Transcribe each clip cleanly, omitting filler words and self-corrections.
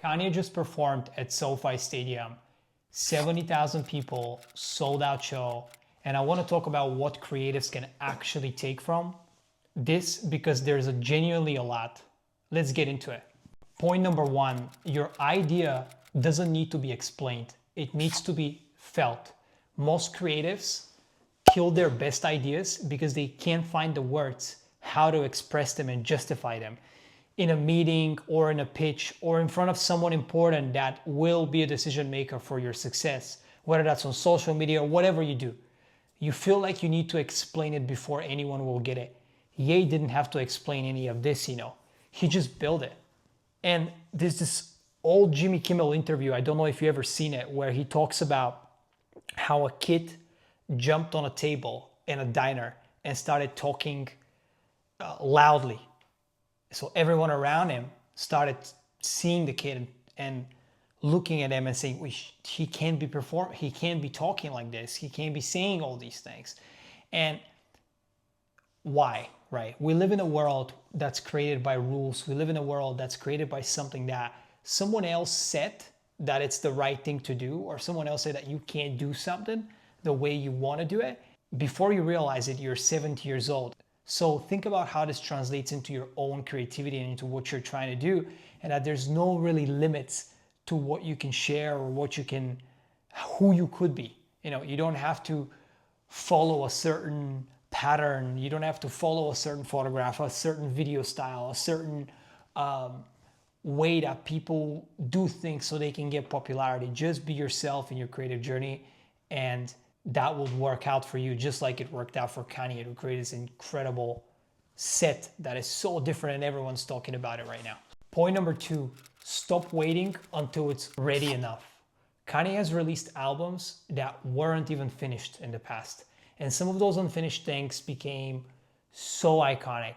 Kanye just performed at SoFi Stadium, 70,000 people, sold out show. And I want to talk about what creatives can actually take from this because there's genuinely a lot. Let's get into it. Point number one, your idea doesn't need to be explained. It needs to be felt. Most creatives kill their best ideas because they can't find the words how to express them and justify them in a meeting or in a pitch or in front of someone important that will be a decision maker for your success, whether that's on social media or whatever you do. You feel like you need to explain it before anyone will get it. Ye didn't have to explain any of this, He just built it. And there's this old Jimmy Kimmel interview, I don't know if you ever seen it, where he talks about how a kid jumped on a table in a diner and started talking loudly. So everyone around him started seeing the kid and looking at him and saying, he can't be talking like this. He can't be saying all these things. And why, right? We live in a world that's created by rules. We live in a world that's created by something that someone else said that it's the right thing to do, or someone else said that you can't do something the way you want to do it. Before you realize it, you're 70 years old. So think about how this translates into your own creativity and into what you're trying to do, and that there's no really limits to what you can share or who you could be. You don't have to follow a certain pattern. You don't have to follow a certain photograph, a certain video style, a certain way that people do things so they can get popularity. Just be yourself in your creative journey, and that will work out for you just like it worked out for Kanye to create this incredible set that is so different and everyone's talking about it right now. Point number two, stop waiting until it's ready enough. Kanye has released albums that weren't even finished in the past. And some of those unfinished things became so iconic.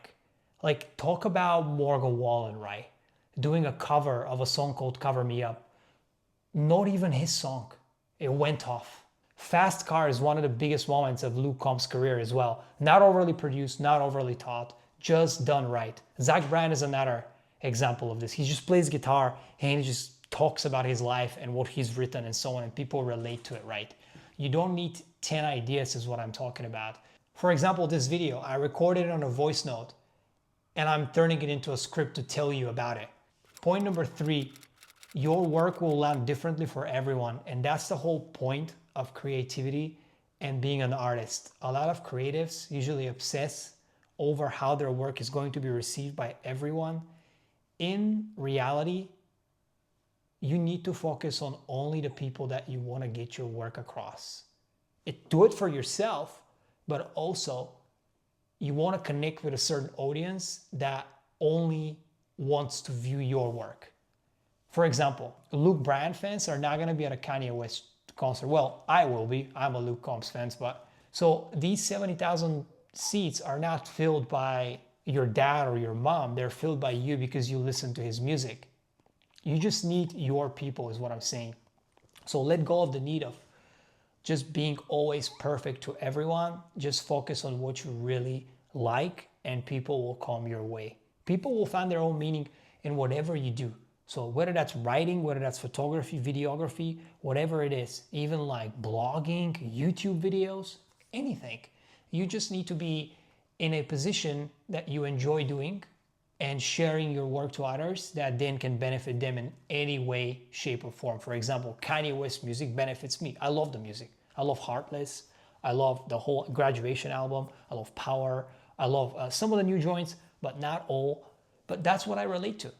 Like, talk about Morgan Wallen, right? Doing a cover of a song called Cover Me Up. Not even his song. It went off. Fast Car is one of the biggest moments of Luke Combs' career as well. Not overly produced, not overly taught, just done right. Zach Bryan is another example of this. He just plays guitar and he just talks about his life and what he's written and so on, and people relate to it, right? You don't need 10 ideas is what I'm talking about. For example, this video, I recorded it on a voice note and I'm turning it into a script to tell you about it. Point number three, your work will land differently for everyone, and that's the whole point of creativity and being an artist. A lot of creatives usually obsess over how their work is going to be received by everyone. In reality, you need to focus on only the people that you want to get your work across. Do it for yourself, but also you want to connect with a certain audience that only wants to view your work. For example, Luke Bryan fans are not going to be at a Kanye West concert. Well, I will be. I'm a Luke Combs fan, but so these 70,000 seats are not filled by your dad or your mom. They're filled by you because you listen to his music. You just need your people is what I'm saying. So let go of the need of just being always perfect to everyone. Just focus on what you really like and people will come your way. People will find their own meaning in whatever you do. So whether that's writing, whether that's photography, videography, whatever it is, even like blogging, YouTube videos, anything, you just need to be in a position that you enjoy doing and sharing your work to others that then can benefit them in any way, shape, or form. For example, Kanye West music benefits me. I love the music. I love Heartless. I love the whole Graduation album. I love Power. I love some of the new joints, but not all. But that's what I relate to.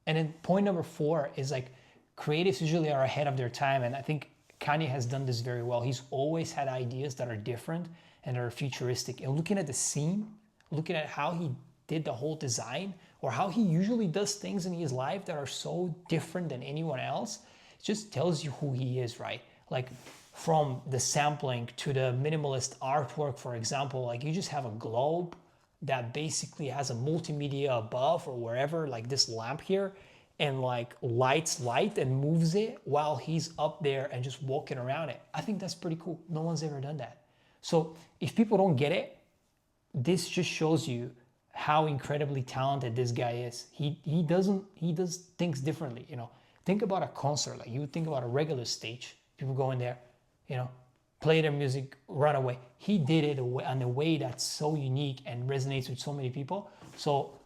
And then point number four is like creatives usually are ahead of their time. And I think Kanye has done this very well. He's always had ideas that are different and are futuristic. And looking at the scene, looking at how he did the whole design or how he usually does things in his life that are so different than anyone else, it just tells you who he is, right? Like from the sampling to the minimalist artwork, for example, like you just have a globe that basically has a multimedia above or wherever, like this lamp here, and like lights light and moves it while he's up there and just walking around it. I think that's pretty cool. No one's ever done that. So if people don't get it, this just shows you how incredibly talented this guy is. He does things differently, Think about a concert. Like you would think about a regular stage. People go in there, you know, play their music, run away. He did it in a way that's so unique and resonates with so many people. So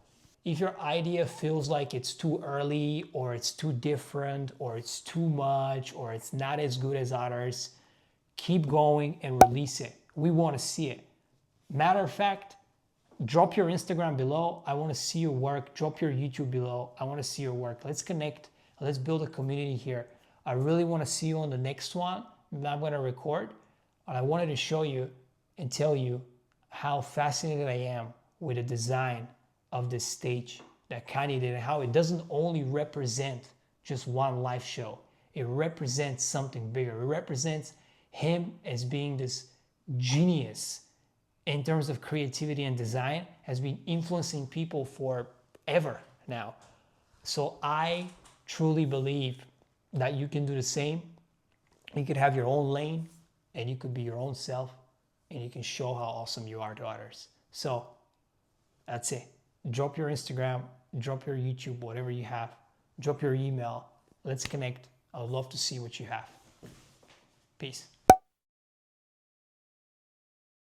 if your idea feels like it's too early or it's too different or it's too much or it's not as good as others, keep going and release it. We want to see it. Matter of fact, drop your Instagram below. I want to see your work. Drop your YouTube below. I want to see your work. Let's connect. Let's build a community here. I really want to see you on the next one that I'm going to record. And I wanted to show you and tell you how fascinated I am with the design of this stage that Kanye did and how it doesn't only represent just one live show. It represents something bigger. It represents him as being this genius in terms of creativity and design, has been influencing people forever now. So I truly believe that you can do the same. You could have your own lane and you could be your own self and you can show how awesome you are to others. So that's it. Drop your Instagram, drop your YouTube, whatever you have, drop your email. Let's connect. I would love to see what you have. Peace.